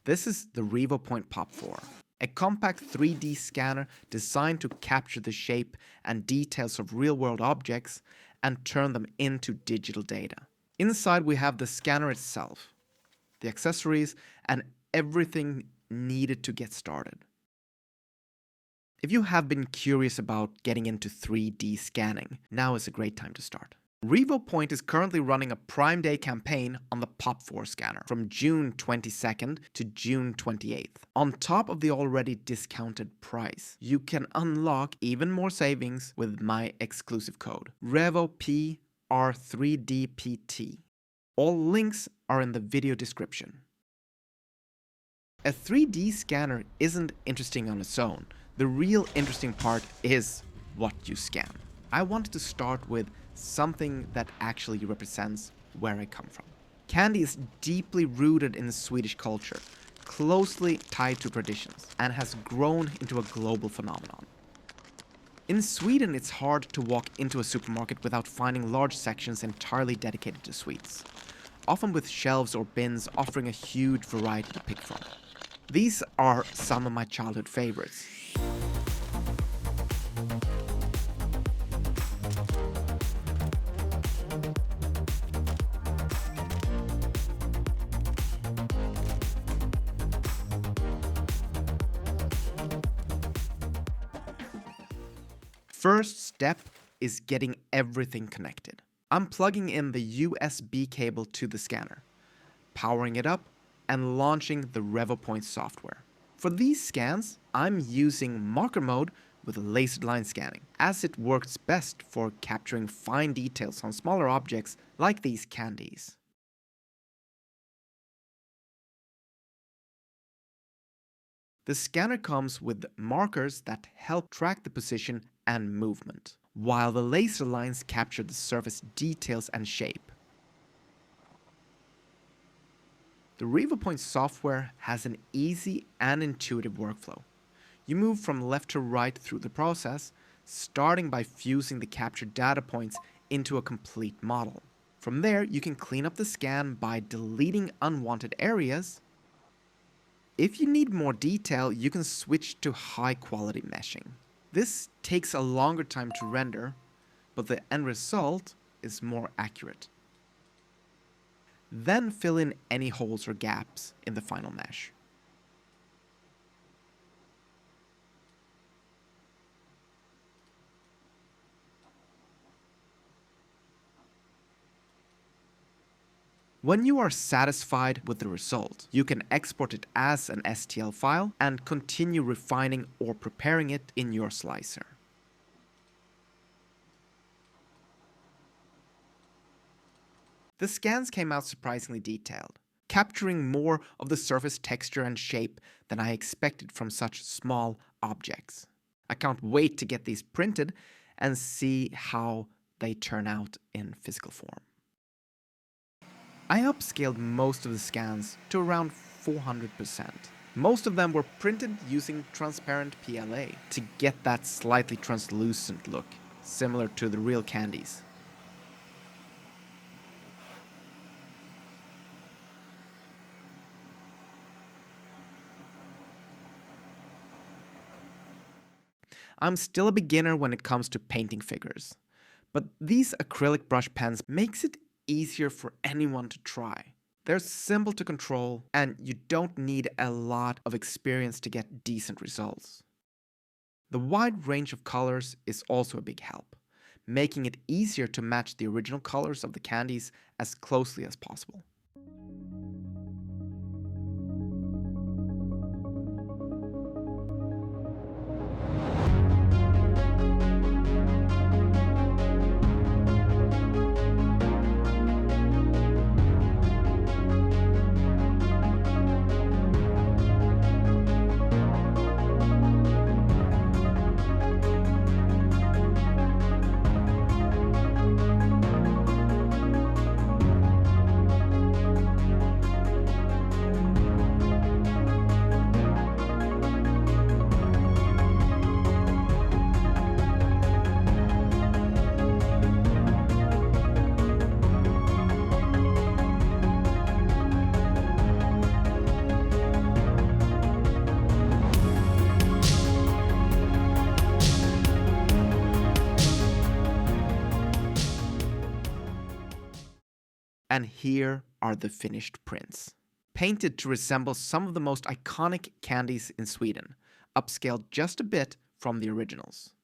This is the Revopoint POP 4, a compact 3D scanner designed to capture the shape and details of real-world objects and turn them into digital data. Inside we have the scanner itself, the accessories, and everything needed to get started. If you have been curious about getting into 3D scanning, now is a great time to start. Revopoint is currently running a Prime Day campaign on the POP 4 scanner from June 22nd to June 28th. On top of the already discounted price, you can unlock even more savings with my exclusive code, REVOPR3DPT. All links are in the video description. A 3D scanner isn't interesting on its own. The real interesting part is what you scan. I wanted to start with something that actually represents where I come from. Candy is deeply rooted in the Swedish culture, closely tied to traditions, and has grown into a global phenomenon. In Sweden, it's hard to walk into a supermarket without finding large sections entirely dedicated to sweets, often with shelves or bins offering a huge variety to pick from. These are some of my childhood favorites. First step is getting everything connected. I'm plugging in the USB cable to the scanner, powering it up, and launching the Revopoint software. For these scans, I'm using marker mode with laser line scanning, as it works best for capturing fine details on smaller objects like these candies. The scanner comes with markers that help track the position and movement, while the laser lines capture the surface details and shape. The Revopoint software has an easy and intuitive workflow. You move from left to right through the process, starting by fusing the captured data points into a complete model. From there, you can clean up the scan by deleting unwanted areas. If you need more detail, you can switch to high-quality meshing. This takes a longer time to render, but the end result is more accurate. Then fill in any holes or gaps in the final mesh. When you are satisfied with the result, you can export it as an STL file and continue refining or preparing it in your slicer. The scans came out surprisingly detailed, capturing more of the surface texture and shape than I expected from such small objects. I can't wait to get these printed and see how they turn out in physical form. I upscaled most of the scans to around 400%. Most of them were printed using transparent PLA to get that slightly translucent look, similar to the real candies. I'm still a beginner when it comes to painting figures, but these acrylic brush pens makes it easier for anyone to try. They're simple to control, and you don't need a lot of experience to get decent results. The wide range of colors is also a big help, making it easier to match the original colors of the candies as closely as possible. And here are the finished prints. Painted to resemble some of the most iconic candies in Sweden, upscaled just a bit from the originals.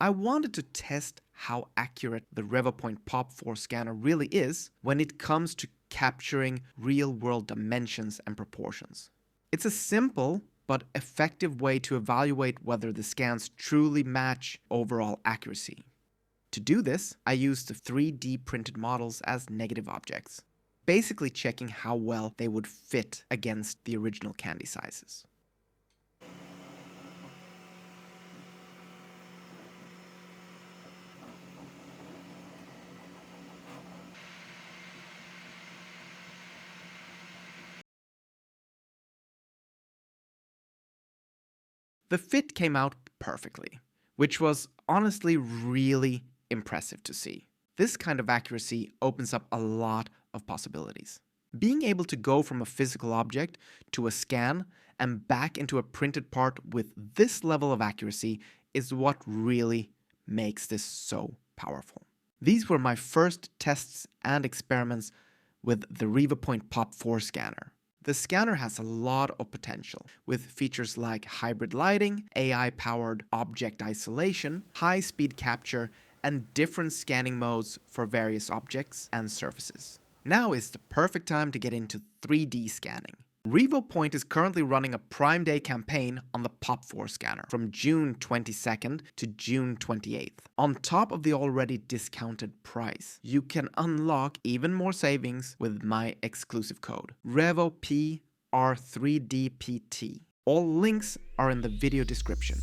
I wanted to test how accurate the Revopoint POP 4 scanner really is when it comes to capturing real-world dimensions and proportions. It's a simple but effective way to evaluate whether the scans truly match overall accuracy. To do this, I used the 3D printed models as negative objects, basically checking how well they would fit against the original candy sizes. The fit came out perfectly, which was honestly really impressive to see. This kind of accuracy opens up a lot of possibilities. Being able to go from a physical object to a scan and back into a printed part with this level of accuracy is what really makes this so powerful. These were my first tests and experiments with the Revopoint POP 4 scanner. The scanner has a lot of potential, with features like hybrid lighting, AI-powered object isolation, high-speed capture, and different scanning modes for various objects and surfaces. Now is the perfect time to get into 3D scanning. Revopoint is currently running a Prime Day campaign on the POP 4 scanner from June 22nd to June 28th. On top of the already discounted price, you can unlock even more savings with my exclusive code, RevoPR3DPT. All links are in the video description.